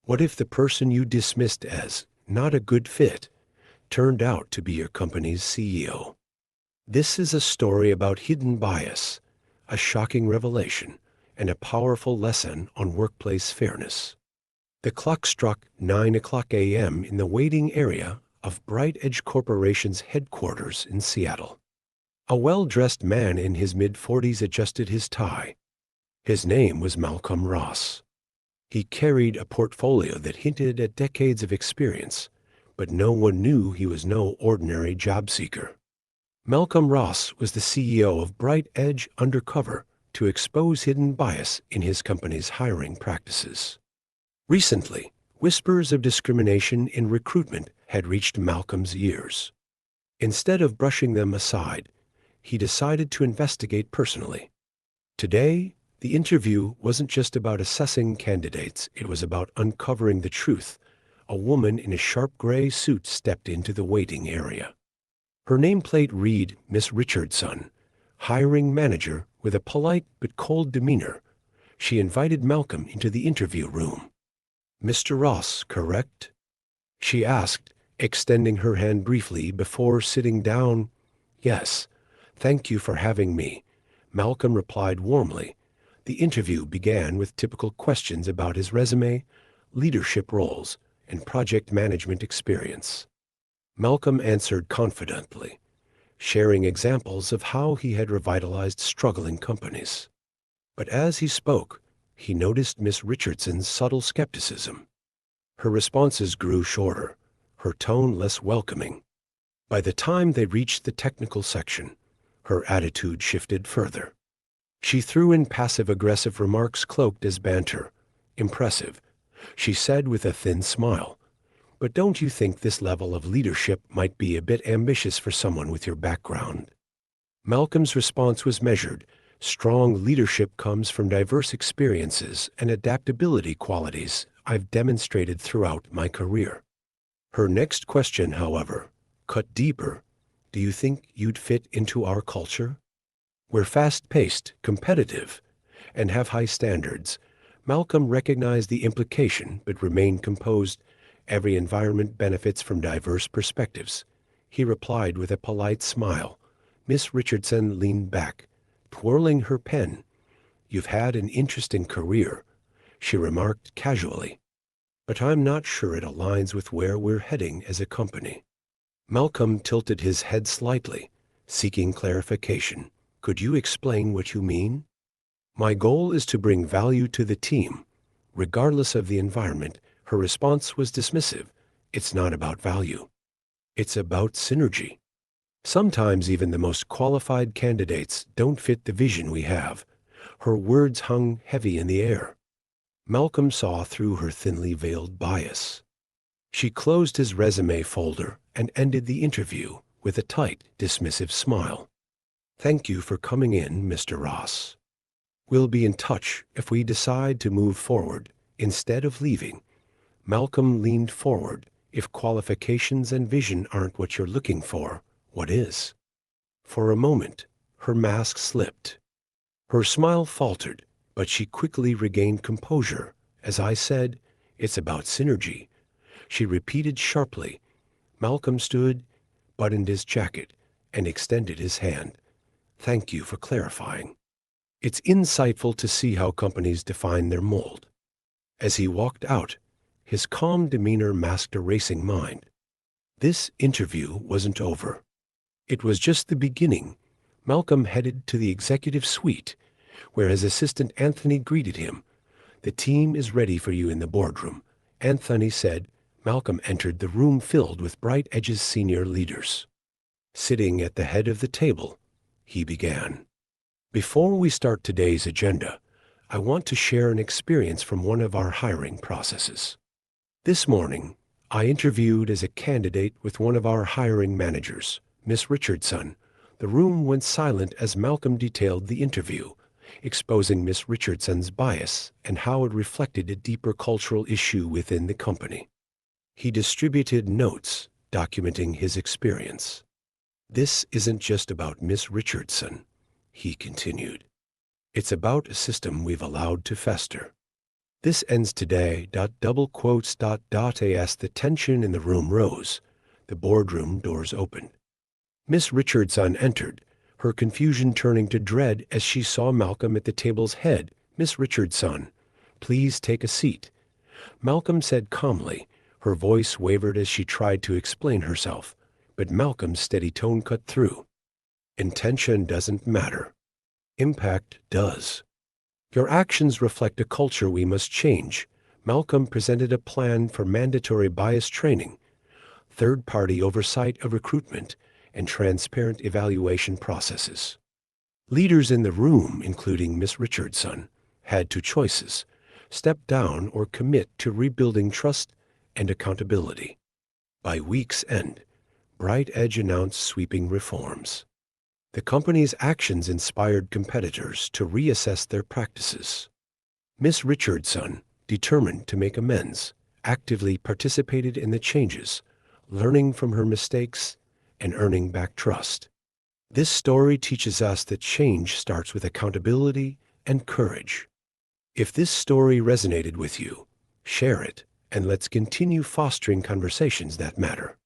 What if the person you dismissed as not a good fit turned out to be your company's CEO? This is a story about hidden bias, a shocking revelation, and a powerful lesson on workplace fairness. The clock struck 9 a.m. in the waiting area of Bright Edge Corporation's headquarters in Seattle. A well-dressed man in his mid-40s adjusted his tie. His name was Malcolm Ross. He carried a portfolio that hinted at decades of experience, but no one knew he was no ordinary job seeker. Malcolm Ross was the CEO of Bright Edge Undercover to expose hidden bias in his company's hiring practices. Recently, whispers of discrimination in recruitment had reached Malcolm's ears. Instead of brushing them aside, he decided to investigate personally. Today, the interview wasn't just about assessing candidates, it was about uncovering the truth. A woman in a sharp gray suit stepped into the waiting area. Her nameplate read Miss Richardson, hiring manager. With a polite but cold demeanor, she invited Malcolm into the interview room. "Mr. Ross, correct?" she asked, extending her hand briefly before sitting down. "Yes, thank you for having me," Malcolm replied warmly. The interview began with typical questions about his resume, leadership roles, and project management experience. Malcolm answered confidently, sharing examples of how he had revitalized struggling companies. But as he spoke, he noticed Miss Richardson's subtle skepticism. Her responses grew shorter, her tone less welcoming. By the time they reached the technical section, her attitude shifted further. She threw in passive-aggressive remarks cloaked as banter. "Impressive," she said with a thin smile. "But don't you think this level of leadership might be a bit ambitious for someone with your background?" Malcolm's response was measured. "Strong leadership comes from diverse experiences and adaptability qualities I've demonstrated throughout my career." Her next question, however, cut deeper. "Do you think you'd fit into our culture? We're fast-paced, competitive, and have high standards." Malcolm recognized the implication but remained composed. "Every environment benefits from diverse perspectives," he replied with a polite smile. Miss Richardson leaned back, twirling her pen. "You've had an interesting career," she remarked casually. "But I'm not sure it aligns with where we're heading as a company." Malcolm tilted his head slightly, seeking clarification. "Could you explain what you mean?" "My goal is to bring value to the team, regardless of the environment." Her response was dismissive. "It's not about value. It's about synergy. Sometimes even the most qualified candidates don't fit the vision we have." Her words hung heavy in the air. Malcolm saw through her thinly veiled bias. She closed his resume folder and ended the interview with a tight, dismissive smile. "Thank you for coming in, Mr. Ross. We'll be in touch if we decide to move forward." Instead of leaving, Malcolm leaned forward. "If qualifications and vision aren't what you're looking for, what is?" For a moment, her mask slipped. Her smile faltered, but she quickly regained composure. "As I said, it's about synergy," she repeated sharply. Malcolm stood, buttoned his jacket, and extended his hand. "Thank you for clarifying. It's insightful to see how companies define their mold." As he walked out, his calm demeanor masked a racing mind. This interview wasn't over. It was just the beginning. Malcolm headed to the executive suite, where his assistant Anthony greeted him. "The team is ready for you in the boardroom," Anthony said. Malcolm entered the room filled with Bright Edge's senior leaders. Sitting at the head of the table, he began. "Before we start today's agenda, I want to share an experience from one of our hiring processes. This morning, I interviewed as a candidate with one of our hiring managers, Miss Richardson." The room went silent as Malcolm detailed the interview, exposing Miss Richardson's bias and how it reflected a deeper cultural issue within the company. He distributed notes documenting his experience. "This isn't just about Miss Richardson," he continued. "It's about a system we've allowed to fester. This ends today. Double quotes. As the tension in the room rose, the boardroom doors opened. Miss Richardson entered, her confusion turning to dread as she saw Malcolm at the table's head. Miss Richardson, please take a seat, Malcolm said calmly. Her voice wavered as she tried to explain herself, but Malcolm's steady tone cut through. Intention doesn't matter. Impact does. Your actions reflect a culture we must change. Malcolm presented a plan for mandatory bias training, third-party oversight of recruitment, and transparent evaluation processes. Leaders in the room, including Miss Richardson, had two choices: step down or commit to rebuilding trust and accountability. By week's end, Bright Edge announced sweeping reforms. The company's actions inspired competitors to reassess their practices. Miss Richardson, determined to make amends, actively participated in the changes, learning from her mistakes and earning back trust. This story teaches us that change starts with accountability and courage. If this story resonated with you, share it, and let's continue fostering conversations that matter.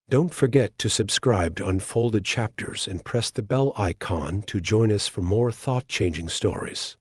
Don't forget to subscribe to Unfolded Chapters and press the bell icon to join us for more thought-changing stories.